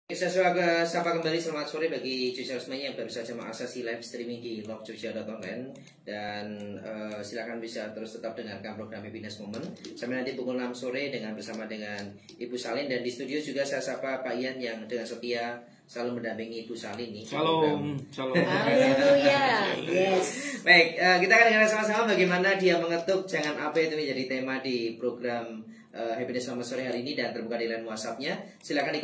Saya sapa kembali, selamat sore bagi cuica semuanya yang baru saja mengaksesi live streaming di lovejogja.online. Dan silakan bisa terus tetap dengarkan program Happiness Moment sampai nanti pukul 6 sore bersama dengan Ibu Salin. Dan di studio juga saya sapa Pak Ian yang dengan setia selalu mendampingi Ibu Salin nih. Shalom. Haleluya. Yes. Baik, kita akan dengar sama-sama bagaimana dia mengetuk jangan apa itu menjadi tema di program Happiness Moment sore hari ini, dan terbuka di line WhatsApp-nya. Silakan di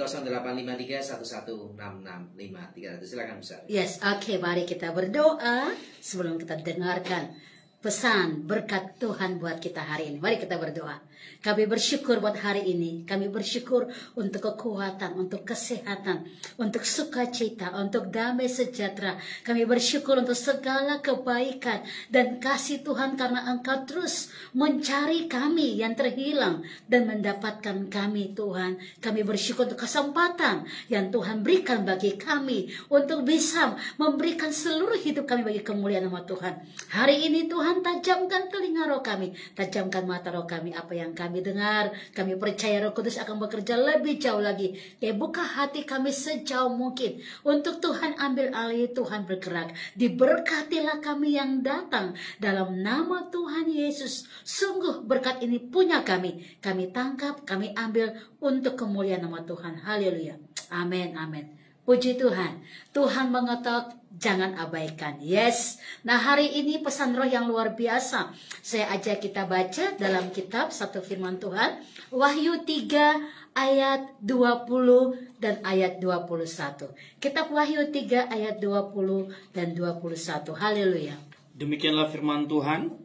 085311655300. Silakan besar. Yes, oke, mari kita berdoa sebelum kita dengarkan pesan berkat Tuhan buat kita hari ini. Mari kita berdoa. Kami bersyukur buat hari ini. Kami bersyukur untuk kekuatan, untuk kesehatan, untuk sukacita, untuk damai sejahtera. Kami bersyukur untuk segala kebaikan dan kasih Tuhan karena Engkau terus mencari kami yang terhilang dan mendapatkan kami, Tuhan. Kami bersyukur untuk kesempatan yang Tuhan berikan bagi kami untuk bisa memberikan seluruh hidup kami bagi kemuliaan nama Tuhan. Hari ini Tuhan, tajamkan telinga roh kami, tajamkan mata roh kami. Apa yang kami dengar, kami percaya Roh Kudus akan bekerja lebih jauh lagi. Buka hati kami sejauh mungkin untuk Tuhan ambil alih, Tuhan bergerak. Diberkatilah kami yang datang dalam nama Tuhan Yesus. Sungguh berkat ini punya kami. Kami tangkap, kami ambil untuk kemuliaan nama Tuhan. Haleluya. Amin, amin. Puji Tuhan. Tuhan mengetok, jangan abaikan. Yes. Nah, hari ini pesan roh yang luar biasa. Saya ajak kita baca dalam kitab satu firman Tuhan. Wahyu 3 ayat 20 dan ayat 21. Kitab Wahyu 3 ayat 20 dan 21. Haleluya. Demikianlah firman Tuhan.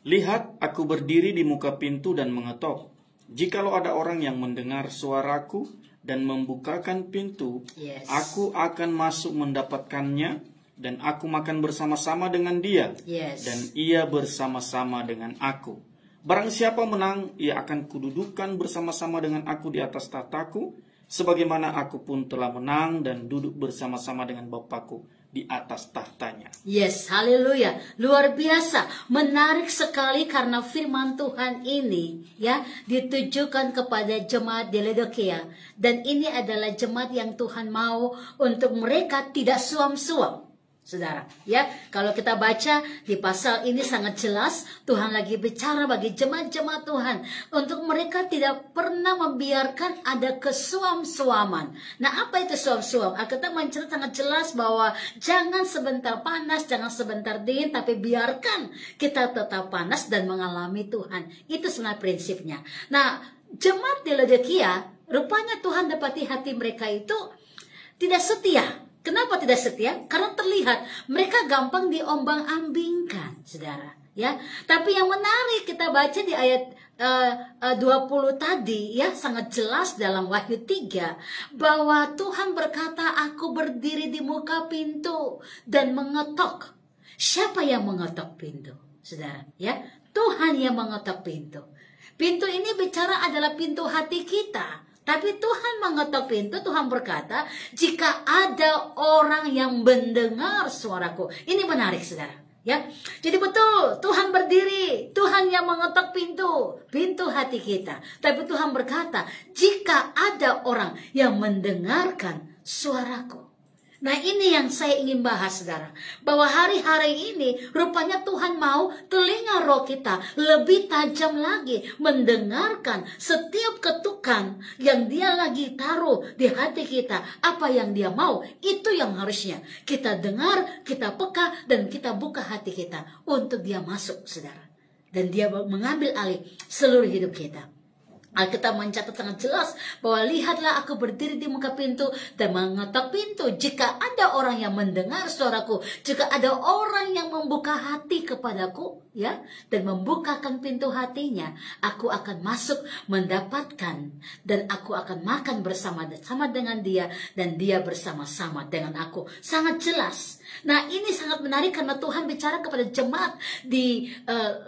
Lihat, aku berdiri di muka pintu dan mengetok. Jikalau ada orang yang mendengar suaraku dan membukakan pintu, Yes. aku akan masuk mendapatkannya, dan aku makan bersama-sama dengan dia, Yes. dan ia bersama-sama dengan aku. Barang siapa menang, ia akan kududukan bersama-sama dengan aku di atas tahtaku, sebagaimana aku pun telah menang dan duduk bersama-sama dengan Bapakku di atas tahtanya. Yes, haleluya. Luar biasa, menarik sekali karena firman Tuhan ini ya ditujukan kepada jemaat di Laodikia, dan ini adalah jemaat yang Tuhan mau untuk mereka tidak suam-suam. Saudara, ya, kalau kita baca di pasal ini sangat jelas Tuhan lagi bicara bagi jemaat-jemaat Tuhan untuk mereka tidak pernah membiarkan ada kesuam-suaman. Nah, apa itu suam-suam? Alkitab menceritakan sangat jelas bahwa jangan sebentar panas, jangan sebentar dingin, tapi biarkan kita tetap panas dan mengalami Tuhan. Itu sebenarnya prinsipnya. Nah, jemaat di Laodikia, rupanya Tuhan dapati hati mereka itu tidak setia. Kenapa tidak setia? Karena terlihat mereka gampang diombang-ambingkan, saudara. Ya, tapi yang menarik kita baca di ayat 20 tadi, ya, sangat jelas dalam Wahyu 3 bahwa Tuhan berkata, aku berdiri di muka pintu dan mengetok. Siapa yang mengetok pintu, saudara? Ya, Tuhan yang mengetok pintu. Pintu ini bicara adalah pintu hati kita. Tapi Tuhan mengetok pintu, Tuhan berkata, jika ada orang yang mendengar suaraku. Ini menarik, saudara. Ya, jadi betul, Tuhan berdiri, Tuhan yang mengetok pintu hati kita. Tapi Tuhan berkata, jika ada orang yang mendengarkan suaraku. Nah, ini yang saya ingin bahas, saudara. Bahwa hari-hari ini rupanya Tuhan mau telinga roh kita lebih tajam lagi mendengarkan setiap ketukan yang dia lagi taruh di hati kita. Apa yang dia mau, itu yang harusnya kita dengar, kita peka, dan kita buka hati kita untuk dia masuk, saudara. Dan dia mengambil alih seluruh hidup kita. Alkitab mencatat sangat jelas bahwa lihatlah aku berdiri di muka pintu dan mengetok pintu. Jika ada orang yang mendengar suaraku, jika ada orang yang membuka hati kepadaku, ya, dan membukakan pintu hatinya, aku akan masuk mendapatkan, dan aku akan makan bersama-sama dengan dia, dan dia bersama-sama dengan aku. Sangat jelas. Nah, ini sangat menarik karena Tuhan bicara kepada jemaat di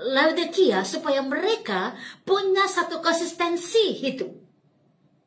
Laodikia supaya mereka punya satu konsistensi hidup.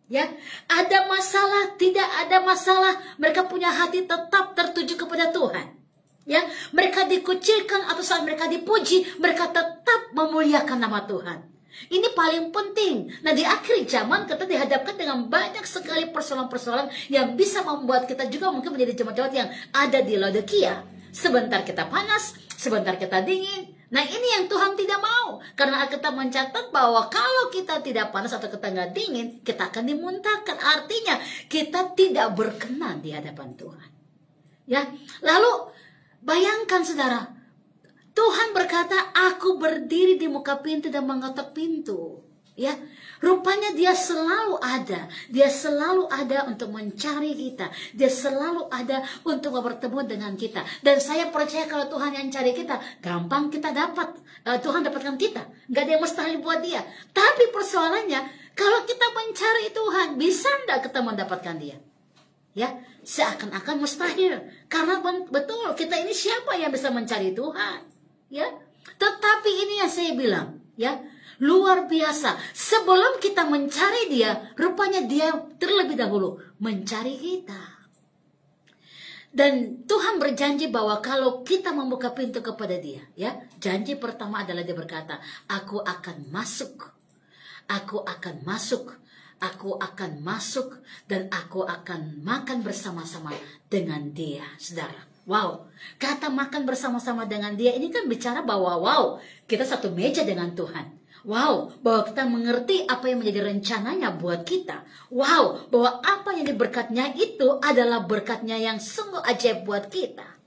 Ya, ada masalah, tidak ada masalah, mereka punya hati tetap tertuju kepada Tuhan. Ya, mereka dikucilkan atau saat mereka dipuji, mereka tetap memuliakan nama Tuhan. Ini paling penting. Nah, di akhir zaman kita dihadapkan dengan banyak sekali persoalan-persoalan yang bisa membuat kita juga mungkin menjadi jemaat-jemaat yang ada di Laodikia. Sebentar kita panas, sebentar kita dingin. Nah, ini yang Tuhan tidak mau. Karena kita mencatat bahwa kalau kita tidak panas atau kita nggak dingin, kita akan dimuntahkan. Artinya kita tidak berkenan di hadapan Tuhan. Ya, lalu bayangkan saudara, Tuhan berkata, aku berdiri di muka pintu dan mengetok pintu. Ya, rupanya dia selalu ada. Dia selalu ada untuk mencari kita. Dia selalu ada untuk bertemu dengan kita. Dan saya percaya kalau Tuhan yang cari kita, gampang kita dapat. Tuhan dapatkan kita. Gak ada yang mustahil buat dia. Tapi persoalannya, kalau kita mencari Tuhan, bisa enggak kita mendapatkan dia? Ya, seakan-akan mustahil. Karena betul, kita ini siapa yang bisa mencari Tuhan? Ya, tetapi ini yang saya bilang, ya, luar biasa. Sebelum kita mencari dia, rupanya dia terlebih dahulu mencari kita. Dan Tuhan berjanji bahwa kalau kita membuka pintu kepada dia, ya, janji pertama adalah dia berkata, aku akan masuk, aku akan masuk, aku akan masuk, dan aku akan makan bersama-sama dengan dia, saudara. Wow, kata makan bersama-sama dengan dia ini kan bicara bahwa wow, kita satu meja dengan Tuhan. Wow, bahwa kita mengerti apa yang menjadi rencananya buat kita. Wow, bahwa apa yang diberkatnya itu adalah berkatnya yang sungguh ajaib buat kita.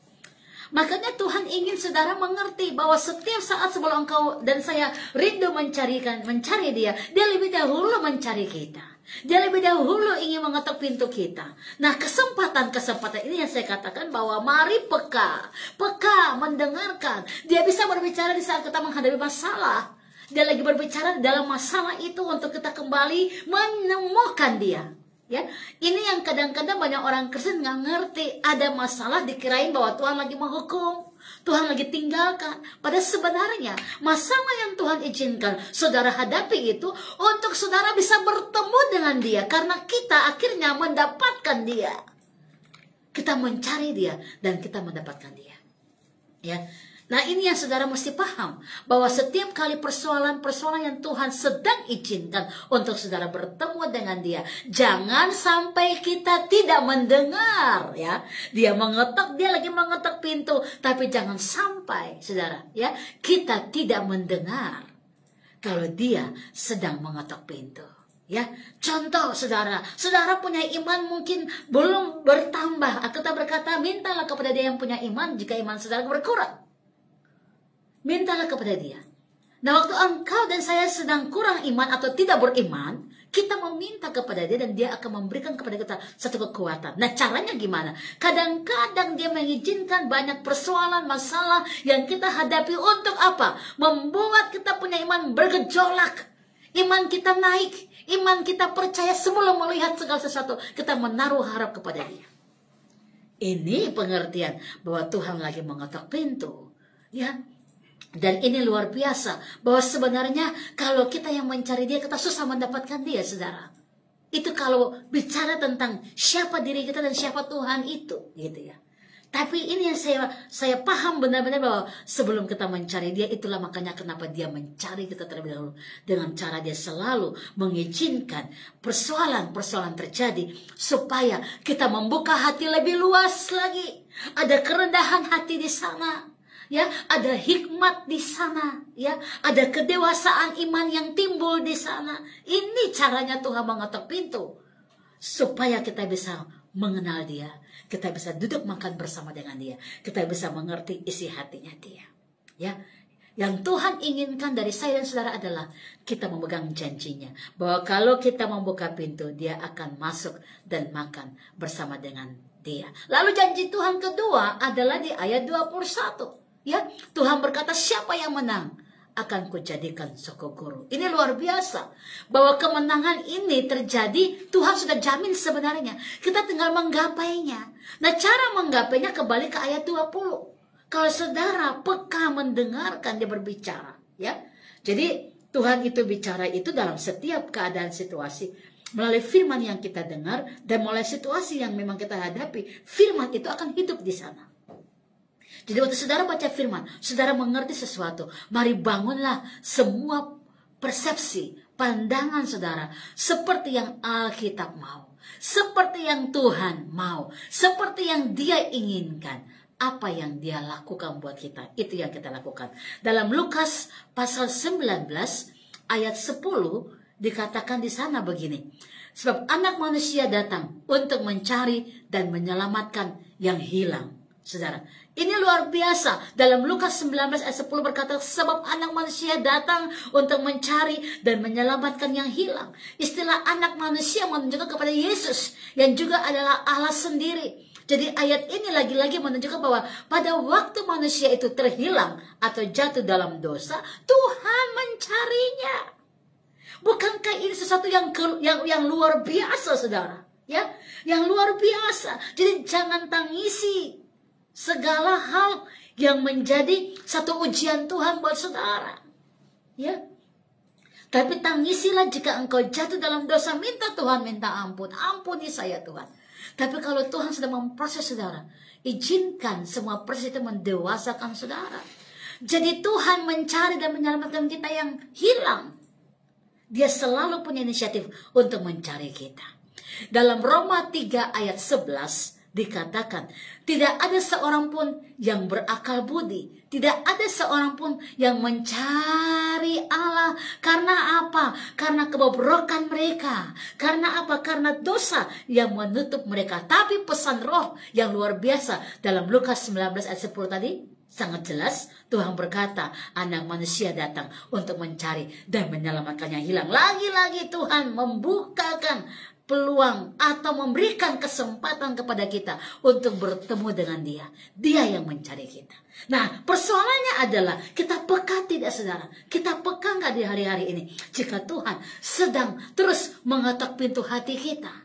Makanya Tuhan ingin saudara mengerti bahwa setiap saat sebelum engkau dan saya rindu mencari dia, dia lebih dahulu mencari kita. Dia lebih dahulu ingin mengetuk pintu kita. Nah, kesempatan ini yang saya katakan bahwa mari peka mendengarkan. Dia bisa berbicara di saat kita menghadapi masalah. Dia lagi berbicara dalam masalah itu untuk kita kembali menemukan dia. Ya, ini yang kadang-kadang banyak orang Kristen nggak ngerti. Ada masalah dikirain bahwa Tuhan lagi menghukum, Tuhan lagi tinggalkan. Padahal sebenarnya masalah yang Tuhan izinkan saudara hadapi itu untuk saudara bisa bertemu dengan dia. Karena kita akhirnya mendapatkan dia. Kita mencari dia dan kita mendapatkan dia. Ya. Nah, ini yang saudara mesti paham, bahwa setiap kali persoalan-persoalan yang Tuhan sedang izinkan untuk saudara bertemu dengan dia, jangan sampai kita tidak mendengar, ya. Dia mengetok, dia lagi mengetok pintu, tapi jangan sampai saudara, ya, kita tidak mendengar kalau dia sedang mengetok pintu. Ya, contoh saudara punya iman mungkin belum bertambah. Kita berkata, mintalah kepada dia yang punya iman jika iman saudara berkurang. Mintalah kepada dia. Nah, waktu engkau dan saya sedang kurang iman atau tidak beriman, kita meminta kepada dia dan dia akan memberikan kepada kita satu kekuatan. Nah, caranya gimana? Kadang-kadang dia mengizinkan banyak persoalan, masalah yang kita hadapi untuk apa? Membuat kita punya iman bergejolak. Iman kita naik, iman kita percaya sebelum melihat segala sesuatu, kita menaruh harap kepada dia. Ini pengertian bahwa Tuhan lagi mengetok pintu. Ya. Dan ini luar biasa, bahwa sebenarnya kalau kita yang mencari dia, kita susah mendapatkan dia, saudara. Itu kalau bicara tentang siapa diri kita dan siapa Tuhan itu, gitu ya. Tapi ini yang saya paham benar-benar bahwa sebelum kita mencari dia, itulah makanya kenapa dia mencari kita terlebih dahulu. Dengan cara dia selalu mengizinkan persoalan-persoalan terjadi, supaya kita membuka hati lebih luas lagi. Ada kerendahan hati di sana. Ya, ada hikmat di sana, ya, ada kedewasaan iman yang timbul di sana. Ini caranya Tuhan mengetok pintu supaya kita bisa mengenal dia, kita bisa duduk makan bersama dengan dia, kita bisa mengerti isi hatinya dia. Ya, yang Tuhan inginkan dari saya dan saudara adalah kita memegang janjinya bahwa kalau kita membuka pintu, dia akan masuk dan makan bersama dengan dia. Lalu janji Tuhan kedua adalah di ayat 21. Ya, Tuhan berkata, siapa yang menang akan kujadikan soko guru. Ini luar biasa, bahwa kemenangan ini terjadi, Tuhan sudah jamin sebenarnya. Kita tinggal menggapainya. Nah, cara menggapainya kembali ke ayat 20. Kalau saudara peka mendengarkan dia berbicara, ya. Jadi Tuhan itu bicara itu dalam setiap keadaan situasi, melalui firman yang kita dengar dan melalui situasi yang memang kita hadapi, firman itu akan hidup di sana. Jadi waktu saudara baca firman, saudara mengerti sesuatu, mari bangunlah semua persepsi, pandangan saudara seperti yang Alkitab mau, seperti yang Tuhan mau, seperti yang Dia inginkan. Apa yang Dia lakukan buat kita, itu yang kita lakukan. Dalam Lukas pasal 19 ayat 10 dikatakan di sana begini. Sebab anak manusia datang untuk mencari dan menyelamatkan yang hilang. Saudara, ini luar biasa. Dalam Lukas 19 ayat 10 berkata, sebab anak manusia datang untuk mencari dan menyelamatkan yang hilang. Istilah anak manusia menunjukkan kepada Yesus yang juga adalah Allah sendiri. Jadi ayat ini lagi-lagi menunjukkan bahwa pada waktu manusia itu terhilang atau jatuh dalam dosa, Tuhan mencarinya. Bukankah ini sesuatu yang luar biasa, saudara? Ya, yang luar biasa. Jadi jangan tangisi segala hal yang menjadi satu ujian Tuhan buat saudara. Ya. Tapi tangisilah jika engkau jatuh dalam dosa, minta Tuhan, minta ampun. Ampuni saya Tuhan. Tapi kalau Tuhan sedang memproses saudara, izinkan semua proses itu mendewasakan saudara. Jadi Tuhan mencari dan menyelamatkan kita yang hilang. Dia selalu punya inisiatif untuk mencari kita. Dalam Roma 3 ayat 11 dikatakan, tidak ada seorang pun yang berakal budi, tidak ada seorang pun yang mencari Allah. Karena apa? Karena kebobrokan mereka. Karena apa? Karena dosa yang menutup mereka. Tapi pesan roh yang luar biasa dalam Lukas 19 ayat 10 tadi sangat jelas. Tuhan berkata, anak manusia datang untuk mencari dan menyelamatkan yang hilang. Lagi-lagi Tuhan membukakan peluang atau memberikan kesempatan kepada kita untuk bertemu dengan Dia. Dia yang mencari kita. Nah, persoalannya adalah kita peka tidak, saudara? Kita peka nggak di hari-hari ini? Jika Tuhan sedang terus mengetok pintu hati kita,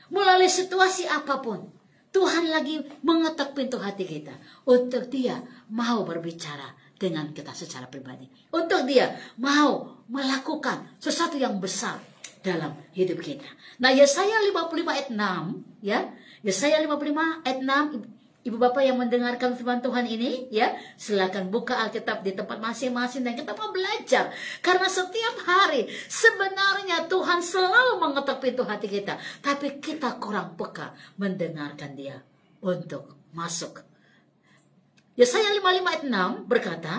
melalui situasi apapun, Tuhan lagi mengetok pintu hati kita untuk Dia mau berbicara dengan kita secara pribadi. Untuk Dia mau melakukan sesuatu yang besar dalam hidup kita. Nah, Yesaya 55 ayat 6, ya. Yesaya 55 ayat 6, Ibu Bapak yang mendengarkan firman Tuhan ini, ya, silakan buka Alkitab di tempat masing-masing dan kita mau belajar. Karena setiap hari sebenarnya Tuhan selalu mengetok pintu hati kita, tapi kita kurang peka mendengarkan Dia untuk masuk. Yesaya 55 ayat 6 berkata,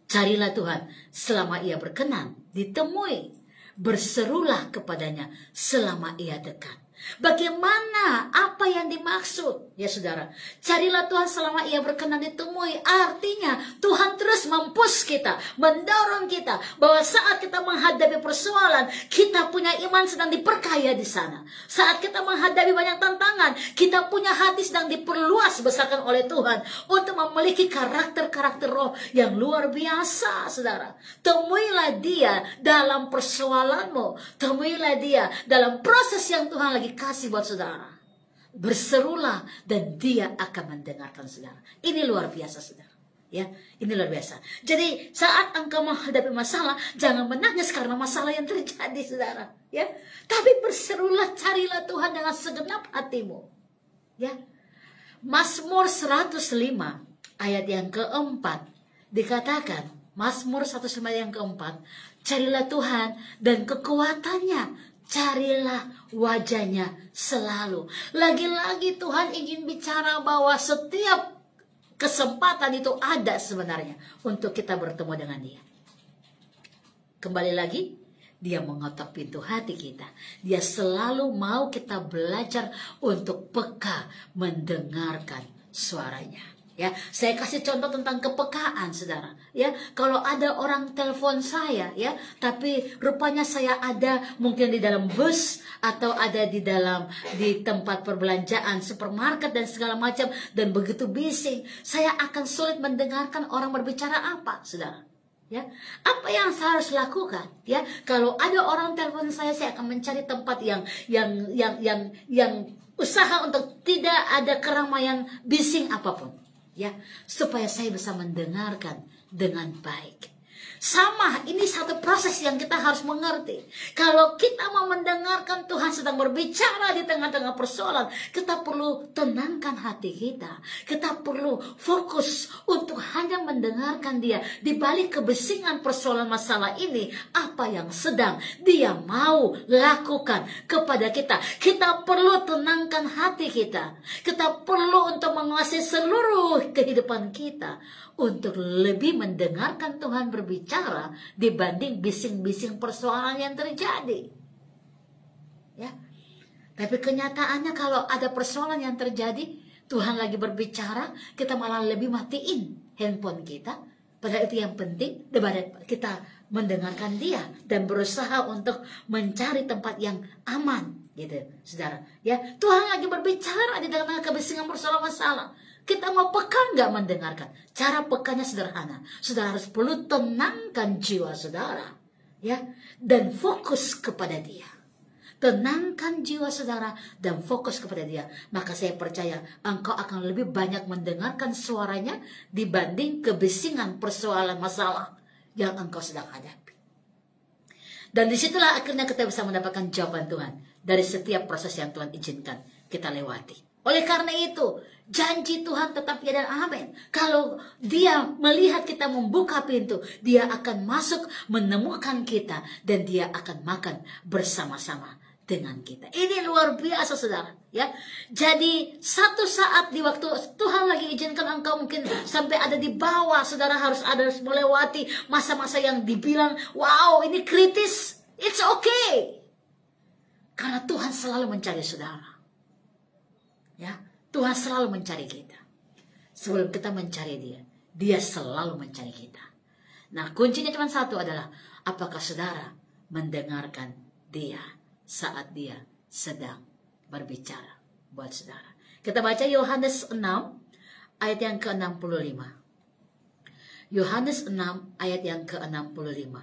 carilah Tuhan selama Ia berkenan ditemui. Berserulah kepadanya selama Ia dekat. Bagaimana? Apa yang dimaksud? Ya saudara, carilah Tuhan selama Ia berkenan ditemui. Artinya Tuhan terus mempush kita, mendorong kita bahwa saat kita menghadapi persoalan, kita punya iman sedang diperkaya di sana. Saat kita menghadapi banyak tantangan, kita punya hati sedang diperluas besarkan oleh Tuhan untuk memiliki karakter-karakter roh yang luar biasa, saudara. Temuilah Dia dalam persoalanmu. Temuilah Dia dalam proses yang Tuhan lagi kasih buat saudara. Berserulah dan Dia akan mendengarkan saudara. Ini luar biasa, saudara. Ya, ini luar biasa. Jadi saat engkau menghadapi masalah, jangan menangis karena masalah yang terjadi, saudara. Ya, tapi berserulah, carilah Tuhan dengan segenap hatimu. Ya, Mazmur 105 ayat yang keempat dikatakan, Mazmur 105 ayat yang keempat, carilah Tuhan dan kekuatannya. Carilah wajahnya selalu. Lagi-lagi Tuhan ingin bicara bahwa setiap kesempatan itu ada sebenarnya untuk kita bertemu dengan Dia. Kembali lagi, Dia mengetok pintu hati kita. Dia selalu mau kita belajar untuk peka mendengarkan suaranya. Ya, saya kasih contoh tentang kepekaan, saudara. Ya, kalau ada orang telepon saya, ya, tapi rupanya saya ada mungkin di dalam bus atau ada di tempat perbelanjaan, supermarket dan segala macam, dan begitu bising, saya akan sulit mendengarkan orang berbicara apa, saudara. Ya, apa yang saya harus lakukan? Ya, kalau ada orang telepon saya akan mencari tempat yang usaha untuk tidak ada keramaian bising apapun. Ya, supaya saya bisa mendengarkan dengan baik. Sama, ini satu proses yang kita harus mengerti. Kalau kita mau mendengarkan Tuhan sedang berbicara di tengah-tengah persoalan, kita perlu tenangkan hati kita. Kita perlu fokus untuk hanya mendengarkan Dia. Di balik kebisingan persoalan masalah ini, apa yang sedang Dia mau lakukan kepada kita. Kita perlu tenangkan hati kita. Kita perlu untuk menguasai seluruh kehidupan kita, untuk lebih mendengarkan Tuhan berbicara dibanding bising-bising persoalan yang terjadi. Ya. Tapi kenyataannya kalau ada persoalan yang terjadi, Tuhan lagi berbicara, kita malah lebih matiin handphone kita. Padahal itu yang penting daripada kita mendengarkan Dia dan berusaha untuk mencari tempat yang aman, gitu, saudara. Ya, Tuhan lagi berbicara di tengah kebisingan persoalan masalah. Kita mau peka nggak mendengarkan? Cara pekanya sederhana. Saudara harus perlu tenangkan jiwa saudara, ya, dan fokus kepada Dia. Tenangkan jiwa saudara dan fokus kepada Dia. Maka saya percaya engkau akan lebih banyak mendengarkan suaranya dibanding kebisingan persoalan masalah yang engkau sedang hadapi. Dan disitulah akhirnya kita bisa mendapatkan jawaban Tuhan dari setiap proses yang Tuhan izinkan kita lewati. Oleh karena itu, janji Tuhan tetap ya dan amin. Kalau Dia melihat kita membuka pintu, Dia akan masuk menemukan kita dan Dia akan makan bersama-sama dengan kita. Ini luar biasa, saudara. Ya, jadi satu saat di waktu Tuhan lagi izinkan engkau mungkin sampai ada di bawah, saudara harus melewati masa-masa yang dibilang, wow, ini kritis. It's okay. Karena Tuhan selalu mencari saudara. Ya, Tuhan selalu mencari kita. Sebelum kita mencari Dia, Dia selalu mencari kita. Nah, kuncinya cuma satu adalah, apakah saudara mendengarkan Dia saat Dia sedang berbicara buat saudara. Kita baca Yohanes 6 ayat yang ke-65. Yohanes 6 ayat yang ke-65.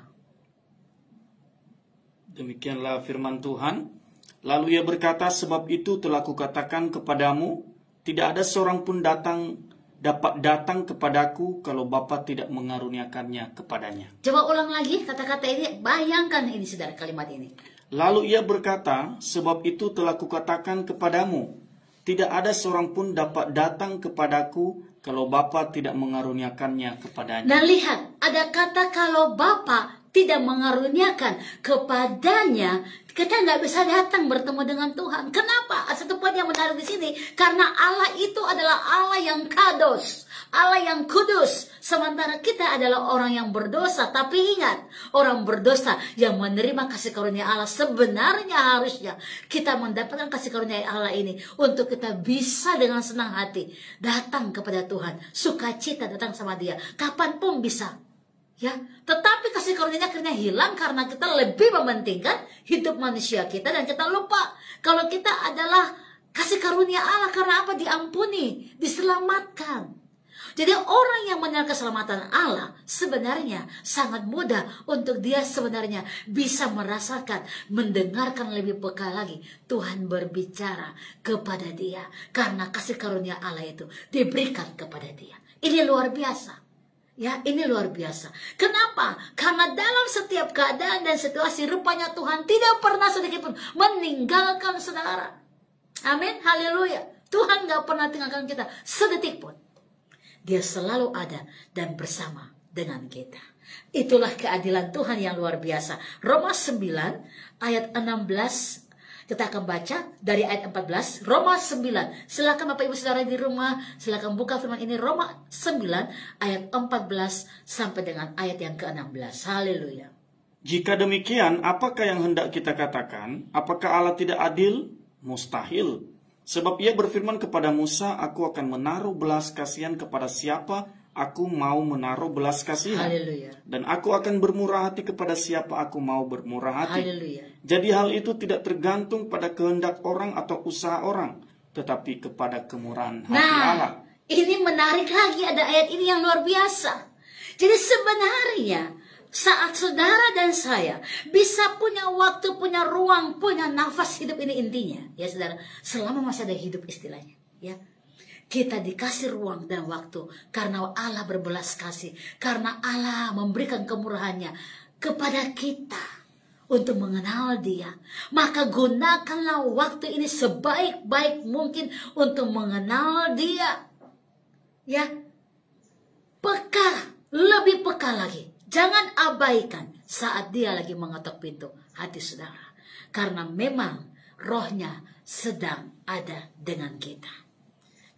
Demikianlah firman Tuhan. Lalu Ia berkata, sebab itu telah kukatakan kepadamu, tidak ada seorang pun dapat datang kepadaku kalau Bapa tidak mengaruniakannya kepadanya. Coba ulang lagi kata-kata ini, bayangkan ini saudara, kalimat ini. Lalu Ia berkata, sebab itu telah kukatakan kepadamu, tidak ada seorang pun dapat datang kepadaku kalau Bapa tidak mengaruniakannya kepadanya. Nah lihat, ada kata kalau Bapa tidak mengaruniakan kepadanya, kita nggak bisa datang bertemu dengan Tuhan. Kenapa? Satu poin yang menarik di sini, karena Allah itu adalah Allah yang kados, Allah yang kudus. Sementara kita adalah orang yang berdosa. Tapi ingat, orang berdosa yang menerima kasih karunia Allah, sebenarnya harusnya kita mendapatkan kasih karunia Allah ini untuk kita bisa dengan senang hati datang kepada Tuhan, sukacita datang sama Dia, kapanpun bisa. Ya, tetapi kasih karunia akhirnya hilang karena kita lebih mementingkan hidup manusia kita dan kita lupa kalau kita adalah kasih karunia Allah. Karena apa? Diampuni, diselamatkan. Jadi orang yang menyerahkan keselamatan Allah sebenarnya sangat mudah untuk dia sebenarnya bisa merasakan, mendengarkan lebih peka lagi Tuhan berbicara kepada dia, karena kasih karunia Allah itu diberikan kepada dia. Ini luar biasa. Ya, ini luar biasa. Kenapa? Karena dalam setiap keadaan dan situasi rupanya Tuhan tidak pernah sedikit pun meninggalkan saudara. Amin, haleluya. Tuhan gak pernah tinggalkan kita sedetik pun. Dia selalu ada dan bersama dengan kita. Itulah keadilan Tuhan yang luar biasa. Roma 9 ayat 16. Kita akan baca dari ayat 14, Roma 9. Silakan Bapak Ibu Saudara di rumah, silakan buka firman ini, Roma 9 ayat 14 sampai dengan ayat yang ke-16. Haleluya. Jika demikian, apakah yang hendak kita katakan? Apakah Allah tidak adil? Mustahil. Sebab Ia berfirman kepada Musa, aku akan menaruh belas kasihan kepada siapa aku mau menaruh belas kasihan. Haleluya. Dan aku akan bermurah hati kepada siapa aku mau bermurah hati. Haleluya. Jadi hal itu tidak tergantung pada kehendak orang atau usaha orang, tetapi kepada kemurahan hati Allah. Ini menarik lagi, ada ayat ini yang luar biasa. Jadi sebenarnya saat saudara dan saya bisa punya waktu, punya ruang, punya nafas hidup, ini intinya ya saudara, selama masih ada hidup istilahnya ya. Kita dikasih ruang dan waktu karena Allah berbelas kasih, karena Allah memberikan kemurahannya kepada kita untuk mengenal Dia. Maka gunakanlah waktu ini sebaik-baik mungkin untuk mengenal Dia. Ya, peka, lebih peka lagi. Jangan abaikan saat Dia lagi mengetok pintu hati saudara. Karena memang rohnya sedang ada dengan kita.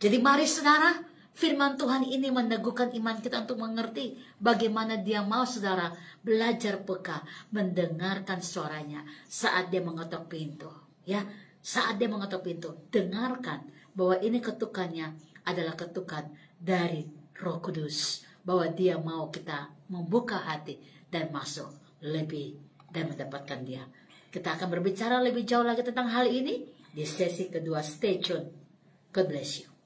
Jadi mari saudara, firman Tuhan ini meneguhkan iman kita untuk mengerti bagaimana Dia mau saudara belajar peka, mendengarkan suaranya saat Dia mengetok pintu. Ya, saat Dia mengetok pintu, dengarkan bahwa ini ketukannya adalah ketukan dari Roh Kudus, bahwa Dia mau kita membuka hati dan masuk lebih dan mendapatkan Dia. Kita akan berbicara lebih jauh lagi tentang hal ini di sesi kedua. Stay tune. God bless you.